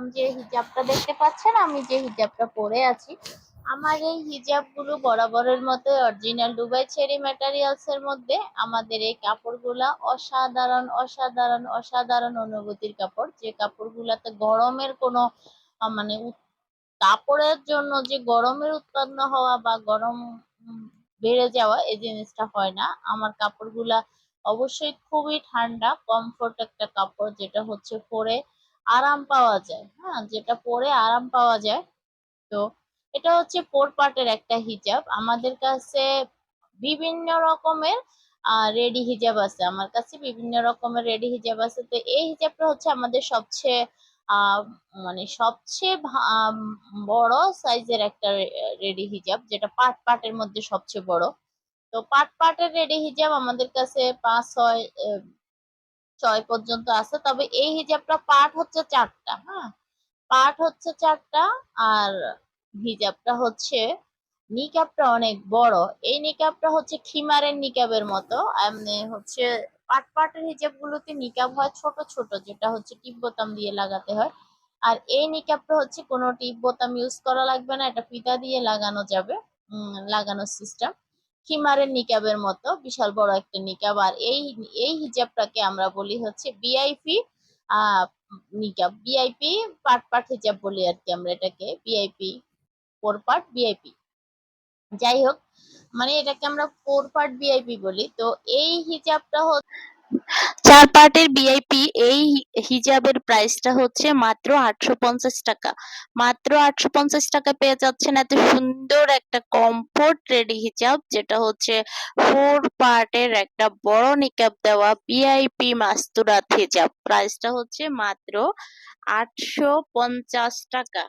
এখন যে হিজাবটা দেখতে পাচ্ছেন, আমি যে হিজাবটা পরে আছি, আমার এই হিজাব গুলো বরাবরের মতো অরিজিনাল দুবাই চেরি ম্যাটেরিয়ালস এর মধ্যে। আমাদের এই কাপড়গুলা অসাধারণ অসাধারণ অসাধারণ অনুভূতির কাপড়, যে কাপড়গুলাতে গরমের কোনো মানে কাপড়ের জন্য যে গরমের উৎপন্ন হওয়া বা গরম উম, বেড়ে যাওয়া এই জিনিসটা হয় না। আমার কাপড়গুলা অবশ্যই খুবই ঠান্ডা কমফোর্ট একটা কাপড়, যেটা হচ্ছে পরে আরাম পাওয়া যায়। হ্যাঁ, যেটা পরে আরাম পাওয়া যায়। তো এটা হচ্ছে 4 পার্টের একটা হিজাব। আমাদের কাছে বিভিন্ন রকমের রেডি হিজাব আছে, আমার কাছে বিভিন্ন রকমের রেডি হিজাব আছে। তো এই হিজাবটা হচ্ছে আমাদের সবচেয়ে আহ মানে সবচেয়ে বড় সাইজের একটা রেডি হিজাব, যেটা পার্ট পার্টের মধ্যে সবচেয়ে বড়। তো পার্ট পার্টের রেডি হিজাব আমাদের কাছে 5, 6 পর্যন্ত আছে। তবে এই হিজাবটা পার্ট হচ্ছে 4টা। হ্যাঁ, পার্ট হচ্ছে 4টা। আর হিজাবটা হচ্ছে নিকাবটা অনেক বড়। এই নিকাবটা হচ্ছে খিমারের নিকাবের মতো। এমনি হচ্ছে পাট পাটের হিজাব গুলোতে নিকাব হয় ছোট ছোট, যেটা হচ্ছে টিপ বোতাম দিয়ে লাগাতে হয়। আর এই নিকাবটা হচ্ছে কোনো টিপ বোতাম ইউজ করা লাগবে না, এটা ফিতা দিয়ে লাগানো যাবে। লাগানোর সিস্টেম খিমারের নিকাবের মতো বিশাল বড় একটা নিকাব। আর এই এই হিজাবটাকে আমরা বলি হচ্ছে বিআইপি আহ নিকাব, বিআইপি পাট পাট হিজাব বলি আর কি আমরা এটাকে, বিআইপি 4 পার্ট ভিআইপি। যাই হোক, মানে এটাকে আমরা 4 পার্ট ভিআইপি বলি। তো এই হিজাবটা হচ্ছে 4 পার্টের ভিআইপি। এই হিজাবের প্রাইসটা হচ্ছে মাত্র 850 টাকা। মাত্র 850 টাকা পেয়ে যাচ্ছেন এত সুন্দর একটা কমফোর্ট রেডি হিজাব, যেটা হচ্ছে 4 পার্টের একটা বড় নিকাব দেওয়া ভিআইপি মাস্তুরাত হিজাব। প্রাইসটা হচ্ছে মাত্র 850 টাকা।